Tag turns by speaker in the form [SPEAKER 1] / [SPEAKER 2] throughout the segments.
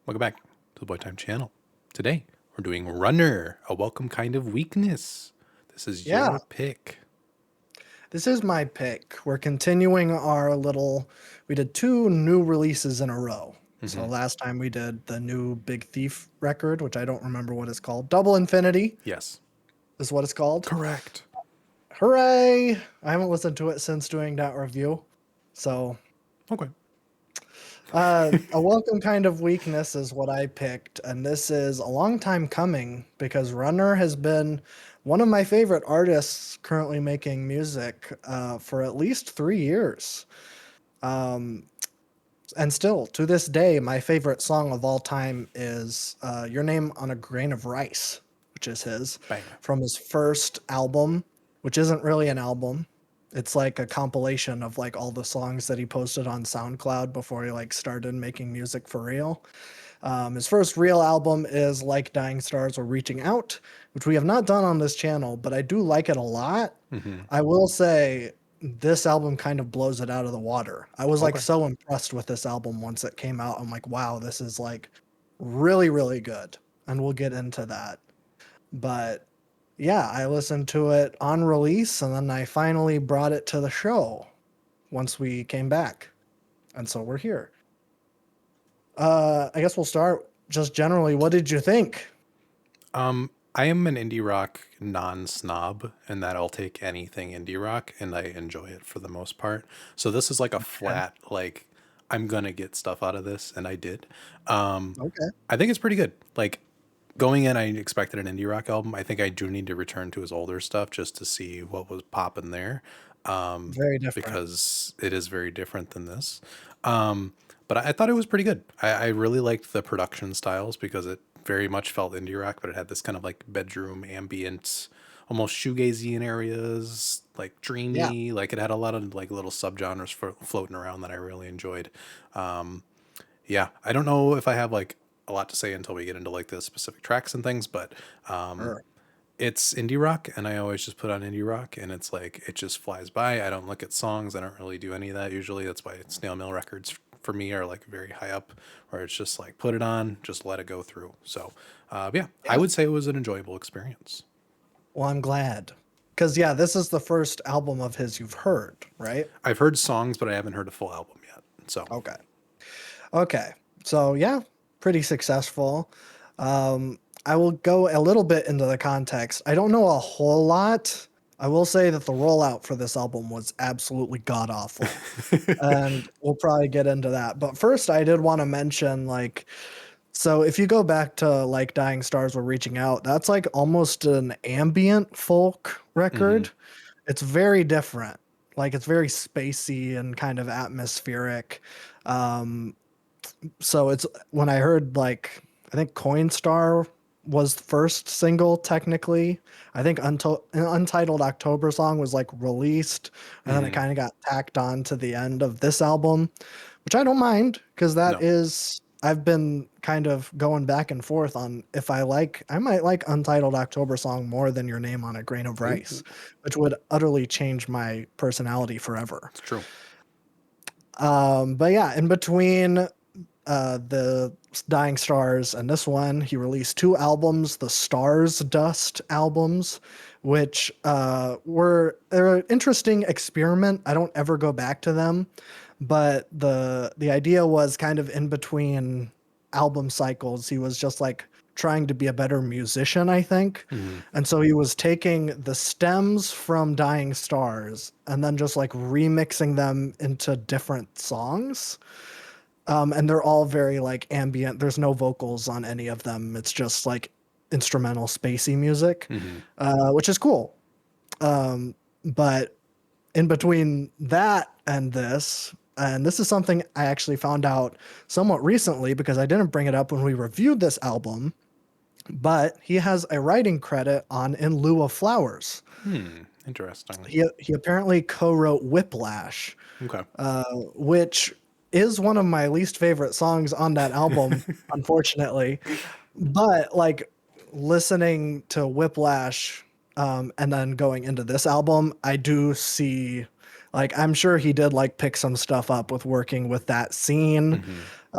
[SPEAKER 1] Welcome back to the Boy Time channel. Today, we're doing Runner, a welcome kind of weakness. This is
[SPEAKER 2] Yeah,
[SPEAKER 1] your pick.
[SPEAKER 2] this is my pick. We're continuing our we did two new releases in a row. So
[SPEAKER 1] Hmm.
[SPEAKER 2] last time we did the new Big Thief record, which I don't remember what it's called. Double Infinity
[SPEAKER 1] Yes.
[SPEAKER 2] is what it's called.
[SPEAKER 1] Correct.
[SPEAKER 2] Hooray! I haven't listened to it since doing that review. So,
[SPEAKER 1] Okay.
[SPEAKER 2] a welcome kind of weakness is what I picked. And this is a long time coming because Runner has been one of my favorite artists currently making music for at least 3 years. Um, and still, to this day, my favorite song of all time is Your Name on a Grain of Rice, which is his,
[SPEAKER 1] Banger.
[SPEAKER 2] from his first album, which isn't really an album. It's like a compilation of like all the songs that he posted on SoundCloud before he like started making music for real. His first real album is Like Dying Stars or Reaching Out, which we have not done on this channel, but I do like it a lot.
[SPEAKER 1] Hmm.
[SPEAKER 2] I will say this album kind of blows it out of the water. I was like
[SPEAKER 1] Okay.
[SPEAKER 2] so impressed with this album once it came out. I'm like, wow, this is like really, really good. And we'll get into that. But yeah, I listened to it on release and then I finally brought it to the show once we came back. And so we're here. I guess we'll start just generally. What did you think?
[SPEAKER 1] I am an indie rock non-snob, and that I'll take anything indie rock, and I enjoy it for the most part. So this is like a
[SPEAKER 2] Okay.
[SPEAKER 1] flat, like, I'm gonna get stuff out of this, and I did.
[SPEAKER 2] Okay.
[SPEAKER 1] I think it's pretty good. Like, going in, I expected an indie rock album. I think I do need to return to his older stuff just to see what was popping there,
[SPEAKER 2] Very different.
[SPEAKER 1] because it is very different than this. Um, but I thought it was pretty good. I really liked the production styles because it very much felt indie rock, but it had this kind of like bedroom ambient, almost shoegazy in areas, like
[SPEAKER 2] Yeah.
[SPEAKER 1] dreamy. Like it had a lot of like little subgenres floating around that I really enjoyed. Um, yeah, I don't know if I have like a lot to say until we get into like the specific tracks and things, but
[SPEAKER 2] Sure.
[SPEAKER 1] it's indie rock, and I always just put on indie rock, and it's like it just flies by. I don't look at songs. I don't really do any of that usually. That's why snail mail records for me are like very high up, where it's just like put it on, just let it go through. So, yeah, I
[SPEAKER 2] Yeah.
[SPEAKER 1] would say it was an enjoyable experience.
[SPEAKER 2] Well, I'm glad. Because, yeah, this is the first album of his you've heard, right?
[SPEAKER 1] I've heard songs, but I haven't heard a full album yet. So,
[SPEAKER 2] Okay. Okay. So, yeah, pretty successful. I will go a little bit into the context. I don't know a whole lot. I will say that the rollout for this album was absolutely god awful. And we'll probably get into that. But first, I did want to mention so if you go back to like Dying Stars Were Reaching Out, that's like almost an ambient folk
[SPEAKER 1] hmm.
[SPEAKER 2] record. It's very different. Like it's very spacey and kind of atmospheric. Um, so it's when I heard like I think Coinstar was the first single technically. I think Untitled October Song was like released and then it
[SPEAKER 1] Hmm.
[SPEAKER 2] kind of got tacked on to the end of this album, which I don't mind because that
[SPEAKER 1] No.
[SPEAKER 2] is I've been kind of going back and forth on if I might like Untitled October Song more than Your Name on a Grain of Rice,
[SPEAKER 1] Ooh,
[SPEAKER 2] which would utterly change my personality forever.
[SPEAKER 1] it's true.
[SPEAKER 2] But yeah, in between the Dying Stars and this one, he released two albums, the Stars Dust albums, which they're an interesting experiment. I don't ever go back to them, but the idea was kind of in between album cycles. He was just like trying to be a better musician, I think.
[SPEAKER 1] Hmm.
[SPEAKER 2] And so he was taking the stems from Dying Stars and then just like remixing them into different songs. And they're all very like ambient. There's no vocals on any of them. It's just like instrumental spacey music,
[SPEAKER 1] Hmm.
[SPEAKER 2] which is cool. But in between that and this is something I actually found out somewhat recently because I didn't bring it up when we reviewed this album, but he has a writing credit on In Lieu of Flowers.
[SPEAKER 1] Hmm. Interesting.
[SPEAKER 2] He apparently co-wrote Whiplash,
[SPEAKER 1] Okay.
[SPEAKER 2] which is one of my least favorite songs on that album, unfortunately. But like listening to Whiplash, and then going into this album, I do see, like, I'm sure he did like pick some stuff up with working with that scene.
[SPEAKER 1] Hmm.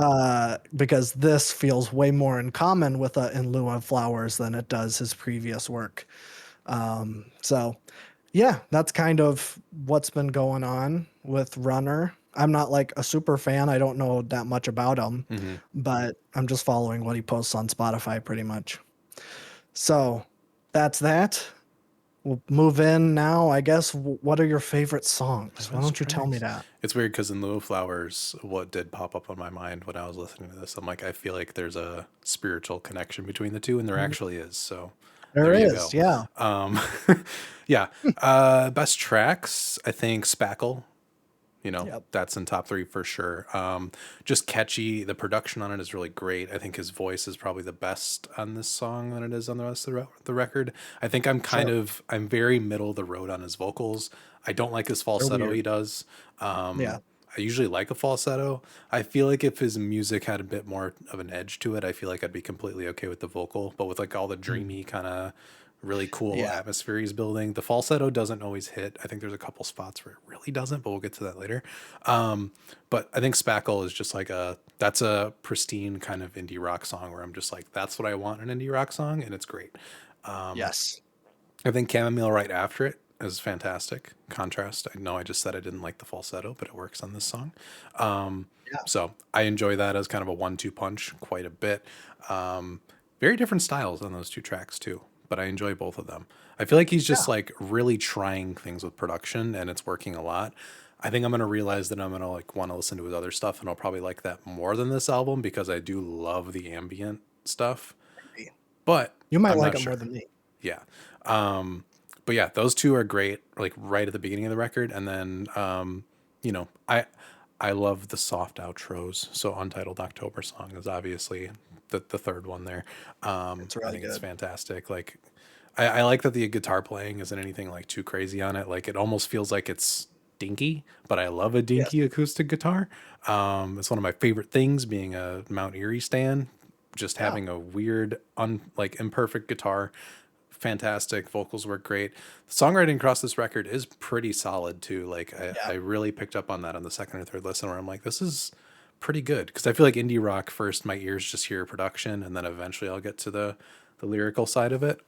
[SPEAKER 2] because this feels way more in common with In Lieu of Flowers than it does his previous work. So, yeah, that's kind of what's been going on with Runner. I'm not like a super fan. I don't know that much about him,
[SPEAKER 1] Hmm.
[SPEAKER 2] but I'm just following what he posts on Spotify pretty much. So, that's that. We'll move in now. I guess, what are your favorite
[SPEAKER 1] My
[SPEAKER 2] songs? Why
[SPEAKER 1] best
[SPEAKER 2] don't you tell me
[SPEAKER 1] tracks.
[SPEAKER 2] that?
[SPEAKER 1] It's weird because in lieu of flowers, what did pop up on my mind when I was listening to this? I'm like, I feel like there's a spiritual connection between the two, and there
[SPEAKER 2] Mm,
[SPEAKER 1] actually is. So
[SPEAKER 2] there
[SPEAKER 1] there you
[SPEAKER 2] is,
[SPEAKER 1] go.
[SPEAKER 2] yeah.
[SPEAKER 1] Um, yeah. Best tracks, I think Spackle. You know,
[SPEAKER 2] Yep,
[SPEAKER 1] that's in top three for sure. Just catchy. The production on it is really great. I think his voice is probably the best on this song than it is on the rest of the record. I think
[SPEAKER 2] sure.
[SPEAKER 1] I'm very middle of the road on his vocals. I don't like his
[SPEAKER 2] They're
[SPEAKER 1] falsetto
[SPEAKER 2] weird.
[SPEAKER 1] he does.
[SPEAKER 2] Yeah.
[SPEAKER 1] I usually like a falsetto. I feel like if his music had a bit more of an edge to it, I feel like I'd be completely okay with the vocal. But with like all the
[SPEAKER 2] Mm.
[SPEAKER 1] dreamy kind of really cool
[SPEAKER 2] Yeah.
[SPEAKER 1] atmosphere he's building, the falsetto doesn't always hit. I think there's a couple spots where it really doesn't, but we'll get to that later. But I think Spackle is just like that's a pristine kind of indie rock song where I'm just like, that's what I want in an indie rock song, and it's great.
[SPEAKER 2] Yes.
[SPEAKER 1] I think Chamomile right after it is fantastic. Contrast. I know I just said I didn't like the falsetto, but it works on this song.
[SPEAKER 2] Yeah.
[SPEAKER 1] So I enjoy that as kind of a 1-2 punch quite a bit. Um, Very different styles on those two tracks too, but I enjoy both of them. I feel like he's just
[SPEAKER 2] Yeah.
[SPEAKER 1] like really trying things with production and it's working a lot. I think I'm gonna realize that I'm gonna like want to listen to his other stuff and I'll probably like that more than this album because I do love the ambient stuff,
[SPEAKER 2] Maybe.
[SPEAKER 1] but
[SPEAKER 2] You might
[SPEAKER 1] I'm
[SPEAKER 2] like
[SPEAKER 1] not
[SPEAKER 2] it more
[SPEAKER 1] sure.
[SPEAKER 2] than me.
[SPEAKER 1] Yeah. But yeah, those two are great, like right at the beginning of the record, and then you know, I love the soft outros. So Untitled October song is obviously the third one there.
[SPEAKER 2] It's
[SPEAKER 1] I
[SPEAKER 2] really
[SPEAKER 1] think it's
[SPEAKER 2] good.
[SPEAKER 1] fantastic. Like I like that the guitar playing isn't anything like too crazy on it. Like it almost feels like it's dinky, but I love a
[SPEAKER 2] Yes.
[SPEAKER 1] dinky acoustic guitar. It's one of my favorite things being a Mount Erie stan. Just
[SPEAKER 2] Yeah.
[SPEAKER 1] having a weird, like imperfect guitar, fantastic. Vocals work great. The songwriting across this record is pretty solid too. Like I
[SPEAKER 2] Yeah.
[SPEAKER 1] really picked up on that on the second or third listen where I'm like, this is pretty good. Because I feel like indie rock first, my ears just hear production, and then eventually I'll get to the lyrical side of it.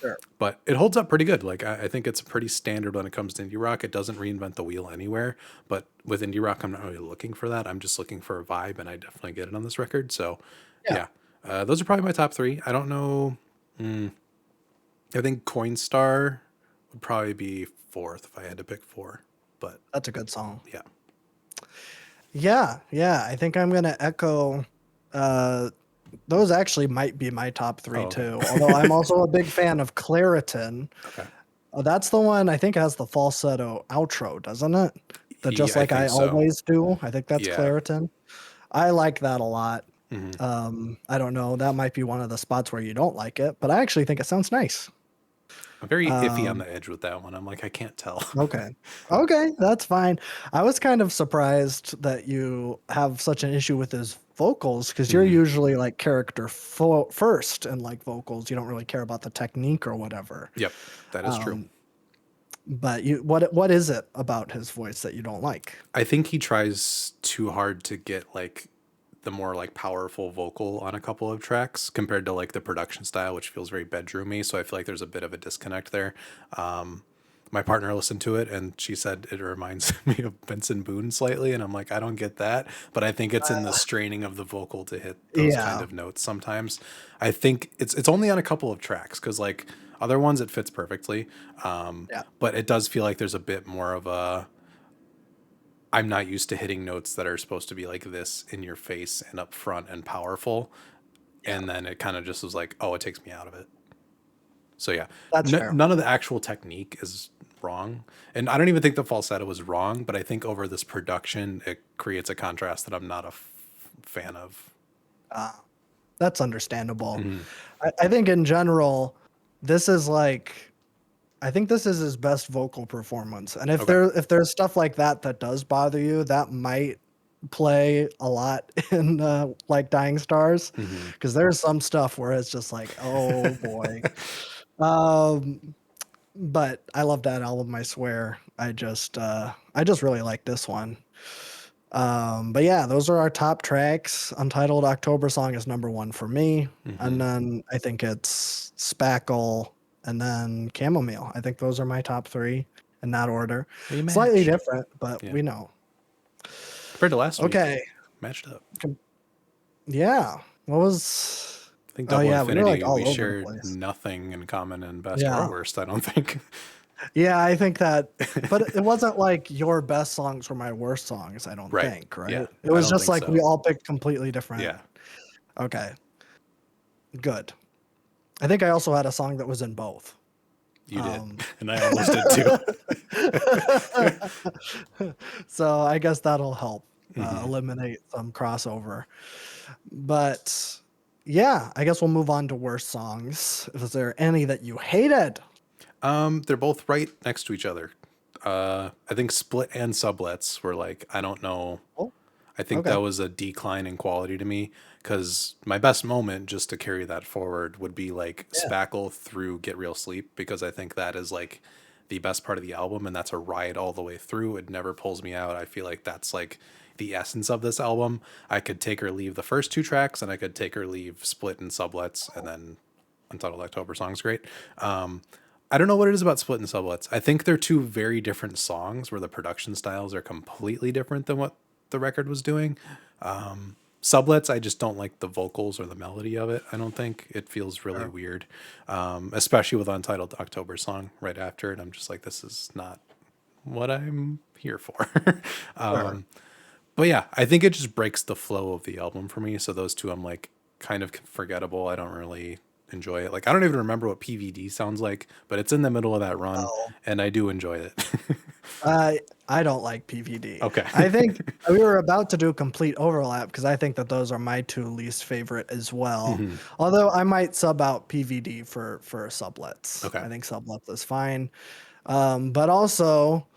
[SPEAKER 2] Sure.
[SPEAKER 1] But it holds up pretty good. Like I think it's pretty standard when it comes to indie rock. It doesn't reinvent the wheel anywhere. But with indie rock, I'm not really looking for that. I'm just looking for a vibe, and I definitely get it on this record. So
[SPEAKER 2] Yeah.
[SPEAKER 1] yeah, those are probably my top three. I don't know. I think Coinstar would probably be fourth if I had to pick four. But
[SPEAKER 2] That's a good song.
[SPEAKER 1] yeah.
[SPEAKER 2] Yeah. Yeah. I think I'm gonna echo. Uh, those actually might be my top
[SPEAKER 1] Oh,
[SPEAKER 2] three
[SPEAKER 1] okay.
[SPEAKER 2] too. Although I'm also a big fan of Claritin.
[SPEAKER 1] Okay.
[SPEAKER 2] That's the one I think has the falsetto outro, doesn't it? The Just
[SPEAKER 1] Yeah, I
[SPEAKER 2] Like I
[SPEAKER 1] think so.
[SPEAKER 2] Always Do. I think that's
[SPEAKER 1] Yeah.
[SPEAKER 2] Claritin. I like that a lot.
[SPEAKER 1] Hmm.
[SPEAKER 2] I don't know. That might be one of the spots where you don't like it, but I actually think it sounds nice.
[SPEAKER 1] I'm very iffy on
[SPEAKER 2] Um,
[SPEAKER 1] the edge with that one. I'm like, I can't tell.
[SPEAKER 2] okay. Okay, that's fine. I was kind of surprised that you have such an issue with his vocals because you're
[SPEAKER 1] Hmm.
[SPEAKER 2] usually like character first and like vocals. You don't really care about the technique or whatever.
[SPEAKER 1] Yep, that is true.
[SPEAKER 2] Um, but what is it about his voice that you don't like?
[SPEAKER 1] I think he tries too hard to get like the more like powerful vocal on a couple of tracks compared to like the production style, which feels very bedroomy. So I feel like there's a bit of a disconnect there. My partner listened to it and she said it reminds me of Benson Boone slightly, and I'm like, I don't get that, but I think it's in the
[SPEAKER 2] Uh,
[SPEAKER 1] straining of the vocal to hit those kind
[SPEAKER 2] yeah,
[SPEAKER 1] of notes sometimes. I think it's only on a couple of tracks because like other ones it fits perfectly,
[SPEAKER 2] yeah,
[SPEAKER 1] but it does feel like there's a bit more of a I'm not used to hitting notes that are supposed to be like this in your face and up front and powerful.
[SPEAKER 2] yeah.
[SPEAKER 1] And then it kind of just was like, oh, it takes me out of it. So yeah,
[SPEAKER 2] That's fair.
[SPEAKER 1] none of the actual technique is wrong. And I don't even think the falsetto was wrong, but I think over this production, it creates a contrast that I'm not a fan of.
[SPEAKER 2] Uh, that's understandable.
[SPEAKER 1] Hmm.
[SPEAKER 2] I think in general, this is like I think this is his best vocal performance. And
[SPEAKER 1] Okay.
[SPEAKER 2] if there's stuff like that that does bother you, that might play a lot in like Dying Stars,
[SPEAKER 1] Hmm.
[SPEAKER 2] because there's some stuff where it's just like, oh boy. Um, but I love that album, I swear. I just really like this one. But yeah, those are our top tracks. Untitled October Song is number one for me. And
[SPEAKER 1] Hmm.
[SPEAKER 2] then I think it's Spackle and then Chamomile. I think those are my top three in that order.
[SPEAKER 1] We
[SPEAKER 2] Slightly
[SPEAKER 1] matched.
[SPEAKER 2] different, but
[SPEAKER 1] Yeah.
[SPEAKER 2] we know.
[SPEAKER 1] Compared to last week,
[SPEAKER 2] Okay.
[SPEAKER 1] matched up.
[SPEAKER 2] Yeah. What was.
[SPEAKER 1] I think
[SPEAKER 2] Oh,
[SPEAKER 1] Double
[SPEAKER 2] yeah. We were like
[SPEAKER 1] Infinity, we
[SPEAKER 2] all over the
[SPEAKER 1] shared
[SPEAKER 2] place.
[SPEAKER 1] nothing in common in best or
[SPEAKER 2] Yeah.
[SPEAKER 1] worst, I don't think.
[SPEAKER 2] Yeah. I think that. But it wasn't like your best songs were my worst songs, I don't
[SPEAKER 1] Right.
[SPEAKER 2] think, right?
[SPEAKER 1] Yeah.
[SPEAKER 2] It
[SPEAKER 1] I
[SPEAKER 2] was
[SPEAKER 1] don't
[SPEAKER 2] just
[SPEAKER 1] think
[SPEAKER 2] like we
[SPEAKER 1] so.
[SPEAKER 2] all picked completely different.
[SPEAKER 1] Yeah.
[SPEAKER 2] Okay. Good. I think I also had a song that was in both.
[SPEAKER 1] You did.
[SPEAKER 2] Um,
[SPEAKER 1] And I almost did too.
[SPEAKER 2] so I guess that'll help
[SPEAKER 1] Hmm.
[SPEAKER 2] eliminate some crossover. But yeah, I guess we'll move on to worst songs. Is there any that you hated?
[SPEAKER 1] They're both right next to each other. I think Split and Sublets were like, I don't know.
[SPEAKER 2] Oh,
[SPEAKER 1] I think
[SPEAKER 2] okay.
[SPEAKER 1] that was a decline in quality to me because my best moment, just to carry that forward, would be like
[SPEAKER 2] Yeah.
[SPEAKER 1] Spackle through Get Real Sleep because I think that is like the best part of the album and that's a ride all the way through. It never pulls me out. I feel like that's like the essence of this album. I could take or leave the first two tracks and I could take or leave Split and Sublets and then Untitled October song's great. I don't know what it is about Split and Sublets. I think they're two very different songs where the production styles are completely different than what the record was doing. Sublets, I just don't like the vocals or the melody of it. I don't think it feels really
[SPEAKER 2] Sure.
[SPEAKER 1] weird, especially with Untitled October song right after it. I'm just like, this is not what I'm here for.
[SPEAKER 2] Sure.
[SPEAKER 1] But yeah, I think it just breaks the flow of the album for me. So those two, I'm like kind of forgettable. I don't really enjoy it. Like I don't even remember what PVD sounds like, but it's in the middle of that run,
[SPEAKER 2] Oh.
[SPEAKER 1] and I do enjoy it.
[SPEAKER 2] I don't like PVD.
[SPEAKER 1] Okay.
[SPEAKER 2] I think we were about to do complete overlap because I think that those are my two least favorite as well.
[SPEAKER 1] Hmm.
[SPEAKER 2] Although I might sub out PVD for sublets.
[SPEAKER 1] Okay.
[SPEAKER 2] I think sublets is fine. But also,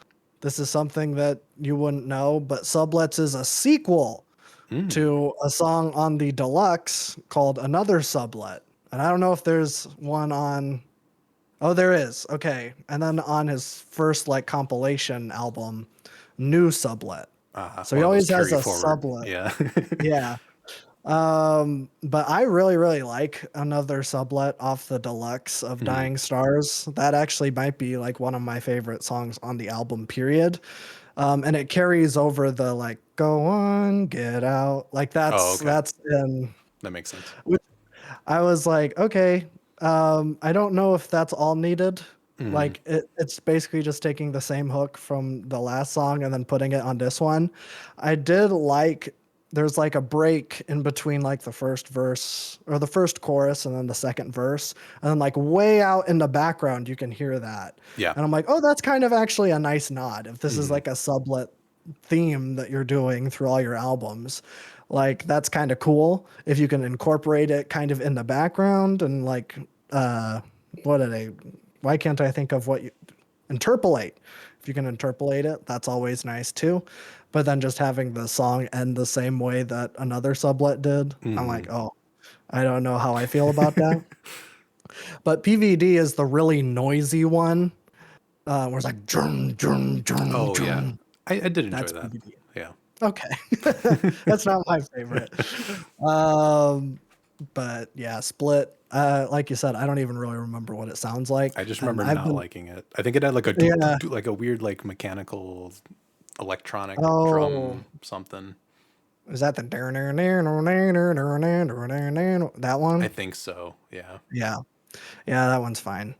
[SPEAKER 2] this is something that you wouldn't know, but sublets is a sequel
[SPEAKER 1] Mm.
[SPEAKER 2] to a song on the deluxe called Another Sublet. And I don't know if there's one on. Oh, there is. Okay. And then on his first like compilation album, New Sublet. So he
[SPEAKER 1] One of those
[SPEAKER 2] always has
[SPEAKER 1] carry
[SPEAKER 2] a
[SPEAKER 1] forward.
[SPEAKER 2] sublet.
[SPEAKER 1] Yeah.
[SPEAKER 2] Yeah. But I really like Another Sublet off the deluxe of
[SPEAKER 1] Mhm.
[SPEAKER 2] Dying Stars. That actually might be like one of my favorite songs on the album, period. And it carries over the like go on, get out. Like
[SPEAKER 1] Oh,
[SPEAKER 2] that's
[SPEAKER 1] okay.
[SPEAKER 2] that's in
[SPEAKER 1] That makes sense.
[SPEAKER 2] I was like, okay, I don't know if that's all needed.
[SPEAKER 1] Hmm.
[SPEAKER 2] Like it's basically just taking the same hook from the last song and then putting it on this one. I did like there's like a break in between like the first verse or the first chorus and then the second verse. And then like way out in the background you can hear that.
[SPEAKER 1] Yeah.
[SPEAKER 2] And I'm like, oh, that's kind of actually a nice nod. If this is
[SPEAKER 1] Hmm.
[SPEAKER 2] like a sublet theme that you're doing through all your albums. Like that's kind of cool if you can incorporate it kind of in the background and like uh what are they why can't I think of what you interpolate? If you can interpolate it, that's always nice too. But then just having the song end the same way that another sublet did, I'm
[SPEAKER 1] Hmm.
[SPEAKER 2] like, oh, I don't know how I feel about that. But PVD is the really noisy one, where it's like drum, drum, drum,
[SPEAKER 1] Oh, yeah.
[SPEAKER 2] drum.
[SPEAKER 1] I did enjoy
[SPEAKER 2] That's
[SPEAKER 1] that.
[SPEAKER 2] PVD.
[SPEAKER 1] Yeah.
[SPEAKER 2] Okay. That's not my favorite. Um, but yeah, Split. Like you said, I don't even really remember what it sounds
[SPEAKER 1] I
[SPEAKER 2] like,
[SPEAKER 1] just
[SPEAKER 2] and
[SPEAKER 1] remember
[SPEAKER 2] I've
[SPEAKER 1] not
[SPEAKER 2] been
[SPEAKER 1] liking it. I think it had like a
[SPEAKER 2] yeah.
[SPEAKER 1] like a weird like mechanical electronic
[SPEAKER 2] Oh,
[SPEAKER 1] drum something.
[SPEAKER 2] is that the that
[SPEAKER 1] I
[SPEAKER 2] one?
[SPEAKER 1] think so. Yeah.
[SPEAKER 2] Yeah, yeah, that one's fine.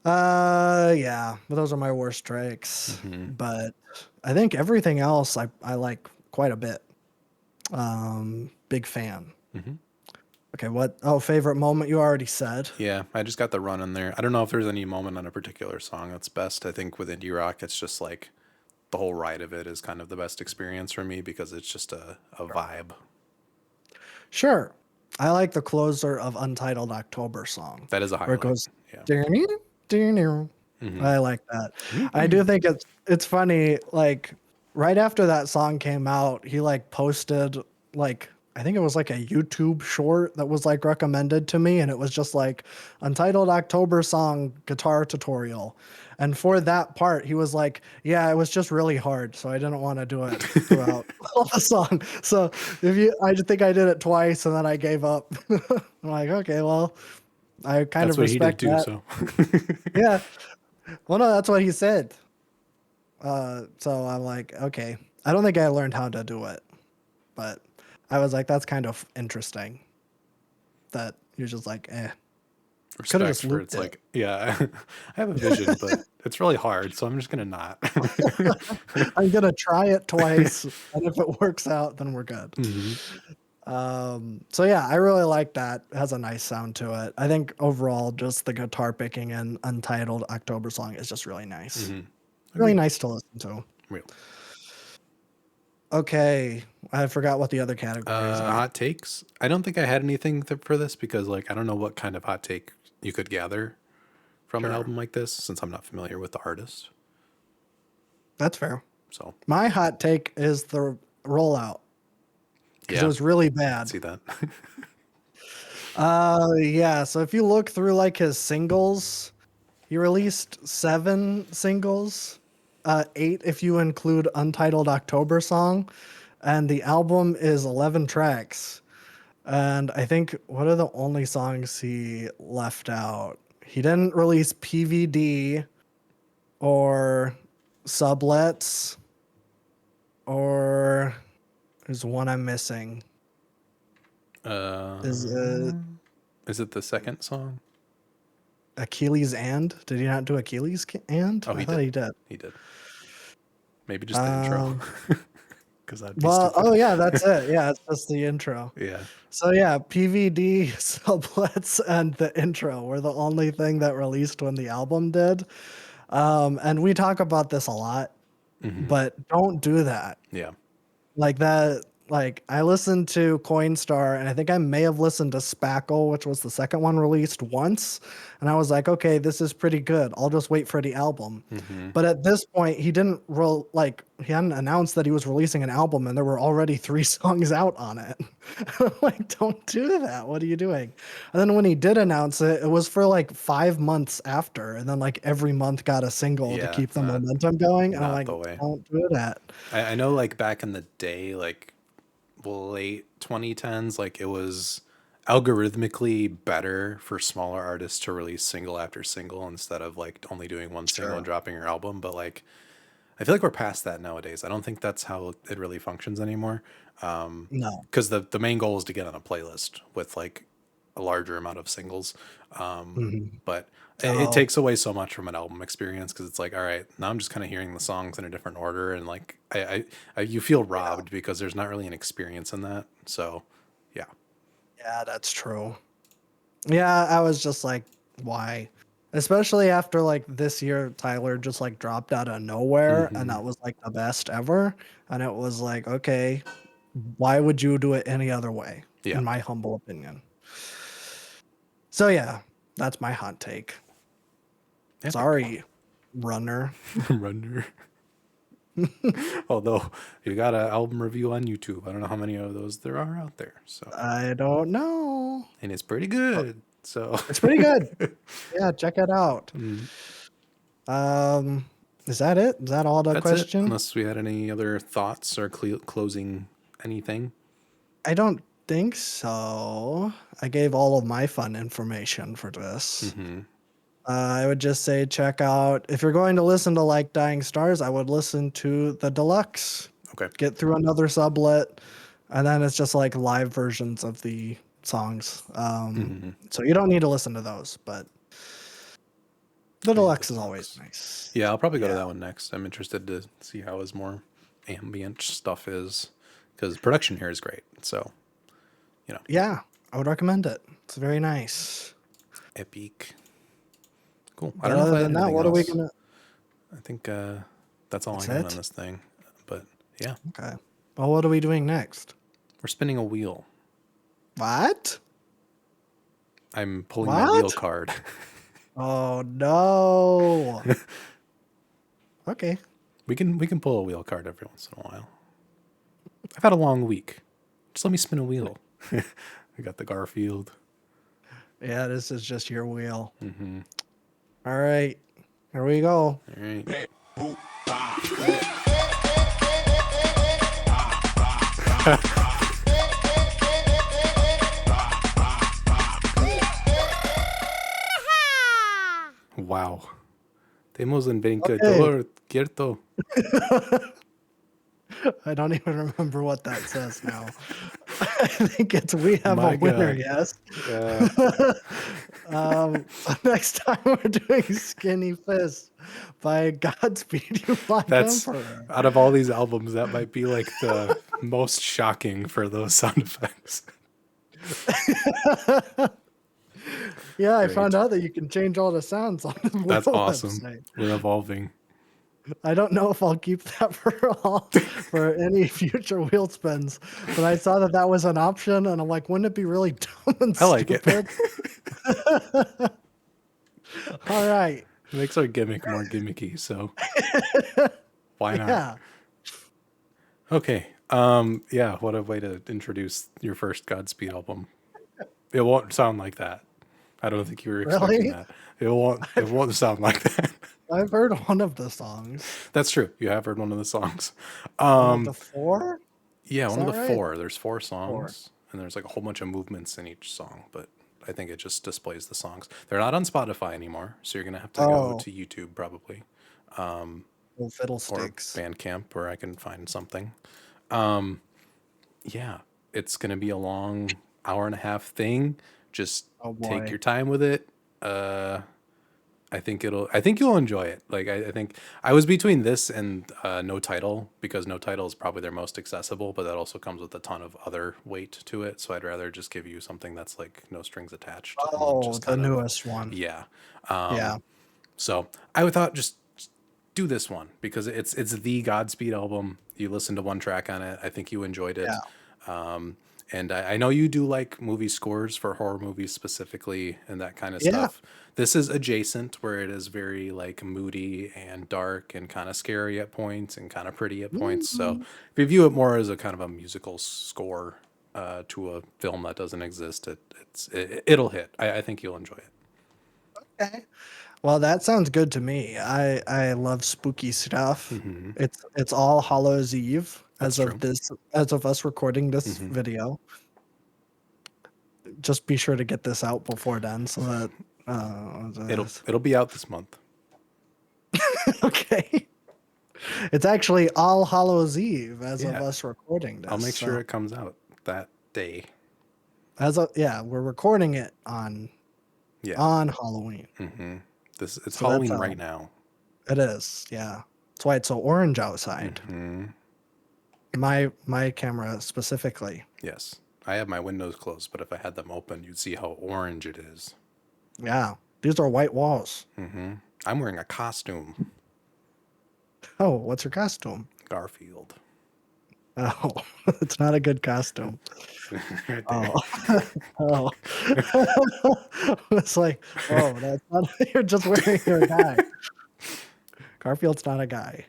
[SPEAKER 2] Yeah, but those are my worst strikes.
[SPEAKER 1] Hmm.
[SPEAKER 2] But I think everything else I like quite a bit. Big fan.
[SPEAKER 1] Hmm.
[SPEAKER 2] Okay, what? Oh, favorite moment you already said.
[SPEAKER 1] Yeah, I just got the run in there. I don't know if there's any moment on a particular song that's best. I think with indie rock, it's just like the whole ride of it is kind of the best experience for me because it's just a vibe.
[SPEAKER 2] Sure. I like the closer of Untitled October song
[SPEAKER 1] That is a
[SPEAKER 2] where it
[SPEAKER 1] highlight.
[SPEAKER 2] goes
[SPEAKER 1] Yeah. Hmm.
[SPEAKER 2] I like that. I do think it's funny like right after that song came out, he like posted like I think it was like a YouTube short that was like recommended to me, and it was just like Untitled October Song Guitar Tutorial. And for that part, he was like, "Yeah, it was just really hard, so I didn't want to do it throughout all the song." So I just think I did it twice, and then I gave up. I'm like, okay, well, I kind
[SPEAKER 1] That's
[SPEAKER 2] of
[SPEAKER 1] what he did
[SPEAKER 2] respect
[SPEAKER 1] too.
[SPEAKER 2] that.
[SPEAKER 1] So
[SPEAKER 2] Yeah, well, no, that's what he said. So I'm like, okay, I don't think I learned how to do it, but I was like, that's kind of interesting that you're just like, could have
[SPEAKER 1] respect
[SPEAKER 2] just
[SPEAKER 1] for
[SPEAKER 2] looped
[SPEAKER 1] it's
[SPEAKER 2] it.
[SPEAKER 1] like, yeah, I have a vision, but it's really hard, so I'm just gonna not.
[SPEAKER 2] I'm gonna try it twice, and if it works out, then we're good.
[SPEAKER 1] Hmm.
[SPEAKER 2] So yeah, I really like that. It has a nice sound to it. I think overall, just the guitar picking in Untitled October Song is just really nice.
[SPEAKER 1] Hmm.
[SPEAKER 2] Really
[SPEAKER 1] Agreed.
[SPEAKER 2] nice to listen to.
[SPEAKER 1] Real.
[SPEAKER 2] Okay, I forgot what the other categories are.
[SPEAKER 1] Hot takes. I don't think I had anything for this because, like, I don't know what kind of hot take you could gather from an
[SPEAKER 2] Sure,
[SPEAKER 1] album like this since I'm not familiar with the artist.
[SPEAKER 2] that's fair.
[SPEAKER 1] So,
[SPEAKER 2] My hot take is the rollout because it
[SPEAKER 1] yeah,
[SPEAKER 2] was really
[SPEAKER 1] I could
[SPEAKER 2] bad.
[SPEAKER 1] see that.
[SPEAKER 2] Yeah. So if you look through like his singles, he released 7 singles, 8 if you include Untitled October Song, and the album is 11 tracks. And I think what are the only songs he left out? He didn't release PVD or Sublets, or there's one I'm missing. Is
[SPEAKER 1] Is it the second song?
[SPEAKER 2] Achilles and? Did he not do Achilles and?
[SPEAKER 1] Oh,
[SPEAKER 2] I
[SPEAKER 1] he
[SPEAKER 2] thought
[SPEAKER 1] did.
[SPEAKER 2] he did.
[SPEAKER 1] He did. Maybe just the intro,
[SPEAKER 2] Um,
[SPEAKER 1] because that'd be
[SPEAKER 2] well,
[SPEAKER 1] stupid.
[SPEAKER 2] oh yeah, that's it. Yeah, it's just the intro.
[SPEAKER 1] Yeah.
[SPEAKER 2] So yeah, PVD, sublets, and the intro were the only thing that released when the album did. And we talk about this a lot,
[SPEAKER 1] Hmm.
[SPEAKER 2] but don't do that.
[SPEAKER 1] Yeah.
[SPEAKER 2] Like that, like I listened to Coinstar, and I think I may have listened to Spackle, which was the second one released once, and I was like, okay, this is pretty good. I'll just wait for the album.
[SPEAKER 1] Hmm.
[SPEAKER 2] But at this point, he hadn't announced that he was releasing an album, and there were already 3 songs out on it. I'm like, don't do that. What are you doing? And then when he did announce it, it was for like 5 months after, and then like every month got a single to
[SPEAKER 1] Yeah,
[SPEAKER 2] keep
[SPEAKER 1] it's
[SPEAKER 2] the
[SPEAKER 1] not
[SPEAKER 2] momentum going. And I'm
[SPEAKER 1] not
[SPEAKER 2] like,
[SPEAKER 1] the way.
[SPEAKER 2] don't do that.
[SPEAKER 1] I know, like back in the day, like late 2010s, like it was algorithmically better for smaller artists to release single after single instead of like only doing one single and
[SPEAKER 2] Sure.
[SPEAKER 1] dropping your album. But like, I feel like we're past that nowadays. I don't think that's how it really functions anymore.
[SPEAKER 2] No.
[SPEAKER 1] Because the main goal is to get on a playlist with like a larger amount of singles.
[SPEAKER 2] Mhm.
[SPEAKER 1] But it
[SPEAKER 2] Oh,
[SPEAKER 1] takes away so much from an album experience because it's like, all right, now I'm just kind of hearing the songs in a different order, and like you feel
[SPEAKER 2] yeah.
[SPEAKER 1] robbed because there's not really an experience in that. So, yeah.
[SPEAKER 2] Yeah, that's true. Yeah, I was just like, why? Especially after like this year, Tyler just like dropped out of nowhere, and
[SPEAKER 1] Hmm.
[SPEAKER 2] that was like the best ever. And it was like, okay, why would you do it any other way,
[SPEAKER 1] Yeah.
[SPEAKER 2] in my humble opinion? So yeah, that's my hot take.
[SPEAKER 1] Epic.
[SPEAKER 2] Sorry, Runner.
[SPEAKER 1] Runner. Although you got an album review on YouTube, I don't know how many of those there are out there. So,
[SPEAKER 2] I don't know.
[SPEAKER 1] and it's pretty
[SPEAKER 2] But
[SPEAKER 1] good. So,
[SPEAKER 2] it's pretty good. Yeah, check it out.
[SPEAKER 1] mm,
[SPEAKER 2] Um, is that it? Is that all the
[SPEAKER 1] that's it.
[SPEAKER 2] question?
[SPEAKER 1] Unless we had any other thoughts or closing anything.
[SPEAKER 2] I don't think so. I gave all of my fun information for this.
[SPEAKER 1] Hmm.
[SPEAKER 2] I would just say check out if you're going to listen to like Dying Stars, I would listen to the deluxe.
[SPEAKER 1] Okay.
[SPEAKER 2] Get through another sublet, and then it's just like live versions of the songs.
[SPEAKER 1] Hmm.
[SPEAKER 2] So you don't need to listen to those, but the
[SPEAKER 1] Oh yeah, the
[SPEAKER 2] deluxe is always
[SPEAKER 1] deluxe.
[SPEAKER 2] nice.
[SPEAKER 1] Yeah, I'll probably go to
[SPEAKER 2] Yeah.
[SPEAKER 1] that one next. I'm interested to see how his more ambient stuff is because production here is great. So, you know,
[SPEAKER 2] Yeah, I would recommend it. It's very nice.
[SPEAKER 1] epic. Cool. I
[SPEAKER 2] But
[SPEAKER 1] don't know if
[SPEAKER 2] other
[SPEAKER 1] I had
[SPEAKER 2] than that,
[SPEAKER 1] anything
[SPEAKER 2] what are we
[SPEAKER 1] else.
[SPEAKER 2] gonna
[SPEAKER 1] I think that's all I
[SPEAKER 2] That's
[SPEAKER 1] got on
[SPEAKER 2] it?
[SPEAKER 1] this thing. But yeah,
[SPEAKER 2] Okay. Well, what are we doing next?
[SPEAKER 1] we're spinning a wheel.
[SPEAKER 2] What?
[SPEAKER 1] I'm pulling my wheel
[SPEAKER 2] What?
[SPEAKER 1] card.
[SPEAKER 2] Oh no. Okay.
[SPEAKER 1] We can pull a wheel card every once in a while. I've had a long week. Just let me spin a wheel. We got the Garfield.
[SPEAKER 2] Yeah, this is just your wheel.
[SPEAKER 1] Mm-hmm.
[SPEAKER 2] All right, here we go.
[SPEAKER 1] All right. Wow. Tenemos un
[SPEAKER 2] Okay.
[SPEAKER 1] vencedor, ¿cierto?
[SPEAKER 2] I don't even remember what that says now. I think it's we have a
[SPEAKER 1] My
[SPEAKER 2] winner,
[SPEAKER 1] God.
[SPEAKER 2] yes.
[SPEAKER 1] Yeah.
[SPEAKER 2] So next time we're doing Skinny Fist by Godspeed You Black
[SPEAKER 1] That's
[SPEAKER 2] Emperor.
[SPEAKER 1] out of all these albums, that might be like the most shocking for those sound effects.
[SPEAKER 2] Yeah, I found
[SPEAKER 1] Great.
[SPEAKER 2] out that you can change all the sounds on the Wheel
[SPEAKER 1] That's awesome.
[SPEAKER 2] website.
[SPEAKER 1] We're evolving.
[SPEAKER 2] I don't know if I'll keep that for any future wheel spins, but I saw that that was an option, and I'm like, wouldn't it be really dumb and
[SPEAKER 1] I like it.
[SPEAKER 2] stupid? All right.
[SPEAKER 1] It makes our gimmick more gimmicky, so why not?
[SPEAKER 2] Yeah.
[SPEAKER 1] Okay. Yeah, what a way to introduce your first Godspeed album. It won't sound like that. I don't think you were expecting
[SPEAKER 2] Really?
[SPEAKER 1] that. It won't sound like that.
[SPEAKER 2] I've heard one of the songs.
[SPEAKER 1] That's true. You have heard one of the songs.
[SPEAKER 2] One of the four?
[SPEAKER 1] Yeah,
[SPEAKER 2] Is
[SPEAKER 1] one of
[SPEAKER 2] that
[SPEAKER 1] the
[SPEAKER 2] right?
[SPEAKER 1] four. There's four
[SPEAKER 2] Four.
[SPEAKER 1] songs, and there's like a whole bunch of movements in each song, but I think it just displays the songs. They're not on Spotify anymore, so you're gonna have to go
[SPEAKER 2] Oh,
[SPEAKER 1] to YouTube probably,
[SPEAKER 2] well,
[SPEAKER 1] or
[SPEAKER 2] fiddlesticks.
[SPEAKER 1] Bandcamp, where I can find something. Yeah, it's gonna be a long hour and a half thing. Just
[SPEAKER 2] Oh
[SPEAKER 1] take
[SPEAKER 2] boy.
[SPEAKER 1] your time with it. I think you'll enjoy it. Like I think I was between this and No Title, because No Title is probably their most accessible, but that also comes with a ton of other weight to it. So I'd rather just give you something that's like no strings attached and
[SPEAKER 2] Oh,
[SPEAKER 1] just
[SPEAKER 2] the
[SPEAKER 1] kind of,
[SPEAKER 2] newest one.
[SPEAKER 1] yeah.
[SPEAKER 2] Yeah.
[SPEAKER 1] So I would thought just do this one because it's the Godspeed album. You listen to one track on it. I think you enjoyed
[SPEAKER 2] Yeah.
[SPEAKER 1] it. And I know you do like movie scores for horror movies specifically and that kind of
[SPEAKER 2] Yeah.
[SPEAKER 1] stuff. This is adjacent, where it is very like moody and dark and kind of scary at points and kind of pretty at points. So
[SPEAKER 2] Mm,
[SPEAKER 1] if you view it more as a kind of a musical score to a film that doesn't exist, it'll hit. I think you'll enjoy it.
[SPEAKER 2] okay. Well, that sounds good to me. I love spooky stuff.
[SPEAKER 1] Hmm.
[SPEAKER 2] It's All Hallows Eve
[SPEAKER 1] That's true.
[SPEAKER 2] as of us recording this
[SPEAKER 1] Hmm.
[SPEAKER 2] video. Just be sure to get this out before then so that
[SPEAKER 1] It'll be out this month.
[SPEAKER 2] okay. It's actually All Hallows Eve as of
[SPEAKER 1] Yeah,
[SPEAKER 2] us recording
[SPEAKER 1] I'll
[SPEAKER 2] this.
[SPEAKER 1] make sure
[SPEAKER 2] So
[SPEAKER 1] it comes out that day.
[SPEAKER 2] yeah, we're recording it on
[SPEAKER 1] Yeah.
[SPEAKER 2] Halloween.
[SPEAKER 1] It's
[SPEAKER 2] So that's
[SPEAKER 1] Halloween
[SPEAKER 2] how
[SPEAKER 1] right now.
[SPEAKER 2] it is. Yeah. That's why it's so orange outside. My camera specifically.
[SPEAKER 1] Yes. I have my windows closed, but if I had them open, you'd see how orange it is.
[SPEAKER 2] Yeah. These are white walls.
[SPEAKER 1] I'm wearing a costume.
[SPEAKER 2] Oh, what's your costume?
[SPEAKER 1] Garfield.
[SPEAKER 2] Oh, it's not a good costume.
[SPEAKER 1] Right there.
[SPEAKER 2] Oh, oh. It's like, oh, that's not, you're just wearing your guy. Garfield's not a guy.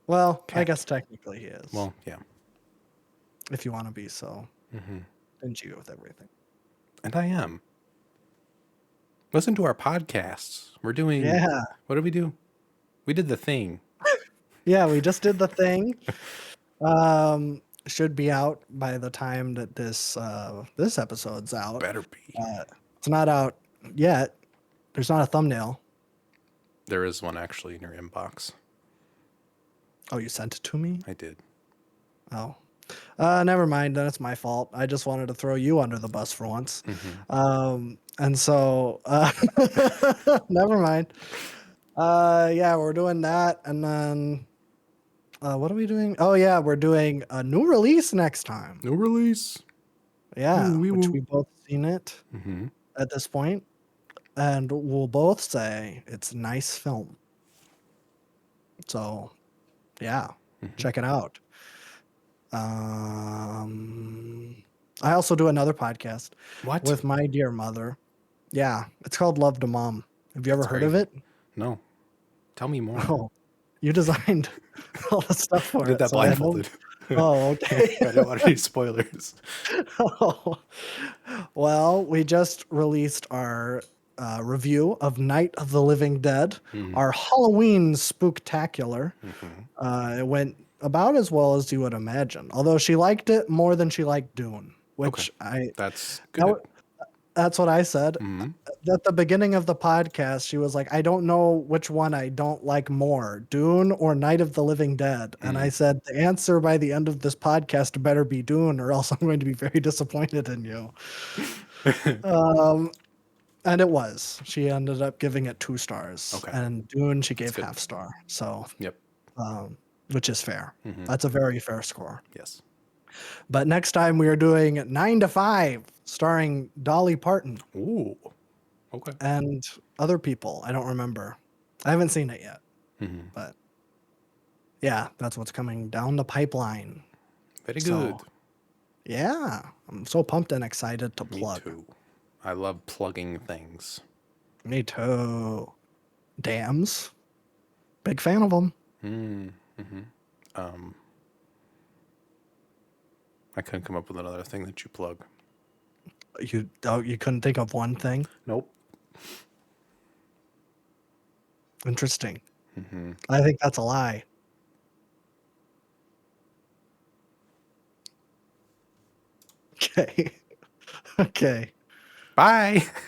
[SPEAKER 2] Well, I
[SPEAKER 1] Cat.
[SPEAKER 2] guess technically he is,
[SPEAKER 1] Well, yeah.
[SPEAKER 2] if you want to be so stingy with everything.
[SPEAKER 1] And I am. Listen to our podcasts. We're doing,
[SPEAKER 2] Yeah.
[SPEAKER 1] what did we do? We did the thing.
[SPEAKER 2] Yeah, we just did the thing. Should be out by the time that this episode's out.
[SPEAKER 1] Better be.
[SPEAKER 2] It's not out yet. There's not a thumbnail.
[SPEAKER 1] There is one actually in your inbox.
[SPEAKER 2] Oh, you sent it to me?
[SPEAKER 1] I did.
[SPEAKER 2] Oh. Never mind. Then it's my fault. I just wanted to throw you under the bus for once. And so, never mind. Yeah, we're doing that. And then, what are we doing? Oh, yeah, we're doing a new release next time.
[SPEAKER 1] No release.
[SPEAKER 2] Yeah,
[SPEAKER 1] Ooh, wee
[SPEAKER 2] which
[SPEAKER 1] woo.
[SPEAKER 2] we both seen it at this point, and we'll both say it's a nice film. So, yeah, check it out. I also do another podcast
[SPEAKER 1] What?
[SPEAKER 2] with my dear mother. Yeah, it's called Love to Mom. Have you ever
[SPEAKER 1] That's
[SPEAKER 2] heard of
[SPEAKER 1] crazy.
[SPEAKER 2] it?
[SPEAKER 1] No. Tell me more.
[SPEAKER 2] Oh, you designed all the stuff for
[SPEAKER 1] I did
[SPEAKER 2] it.
[SPEAKER 1] that
[SPEAKER 2] So I had
[SPEAKER 1] blindfolded.
[SPEAKER 2] Oh, okay.
[SPEAKER 1] I don't want any spoilers.
[SPEAKER 2] Oh. Well, we just released our review of Night of the Living Dead,
[SPEAKER 1] Mm,
[SPEAKER 2] our Halloween spooktacular.
[SPEAKER 1] hmm.
[SPEAKER 2] It went about as well as you would imagine, although she liked it more than she liked Dune,
[SPEAKER 1] Okay,
[SPEAKER 2] which
[SPEAKER 1] that's
[SPEAKER 2] that,
[SPEAKER 1] good.
[SPEAKER 2] wa- that's what I said.
[SPEAKER 1] Mm,
[SPEAKER 2] At the beginning of the podcast, she was like, I don't know which one I don't like more, Dune or Night of the Living Dead. And I
[SPEAKER 1] mm.
[SPEAKER 2] said, the answer by the end of this podcast better be Dune, or else I'm going to be very disappointed in you. Um, and it was. She ended up giving it 2 stars,
[SPEAKER 1] Okay,
[SPEAKER 2] and Dune she
[SPEAKER 1] that's
[SPEAKER 2] gave
[SPEAKER 1] good.
[SPEAKER 2] half star. So,
[SPEAKER 1] Yep.
[SPEAKER 2] um, which is fair.
[SPEAKER 1] Hmm.
[SPEAKER 2] That's a very fair score.
[SPEAKER 1] Yes.
[SPEAKER 2] But next time we are doing 9 to 5, starring Dolly Parton
[SPEAKER 1] Ooh. Okay.
[SPEAKER 2] and other people. I don't remember. I haven't seen it yet,
[SPEAKER 1] Hmm.
[SPEAKER 2] but yeah, that's what's coming down the pipeline.
[SPEAKER 1] Very
[SPEAKER 2] So,
[SPEAKER 1] good.
[SPEAKER 2] yeah, I'm so pumped and excited to
[SPEAKER 1] Me
[SPEAKER 2] plug.
[SPEAKER 1] too. I love plugging things.
[SPEAKER 2] Me too. Dams. Big fan of them.
[SPEAKER 1] Mm, hmm. Um, I couldn't come up with another thing that you plug.
[SPEAKER 2] You couldn't think of one thing?
[SPEAKER 1] Nope.
[SPEAKER 2] Interesting.
[SPEAKER 1] Hmm.
[SPEAKER 2] I think that's a lie. Okay. Okay.
[SPEAKER 1] Bye.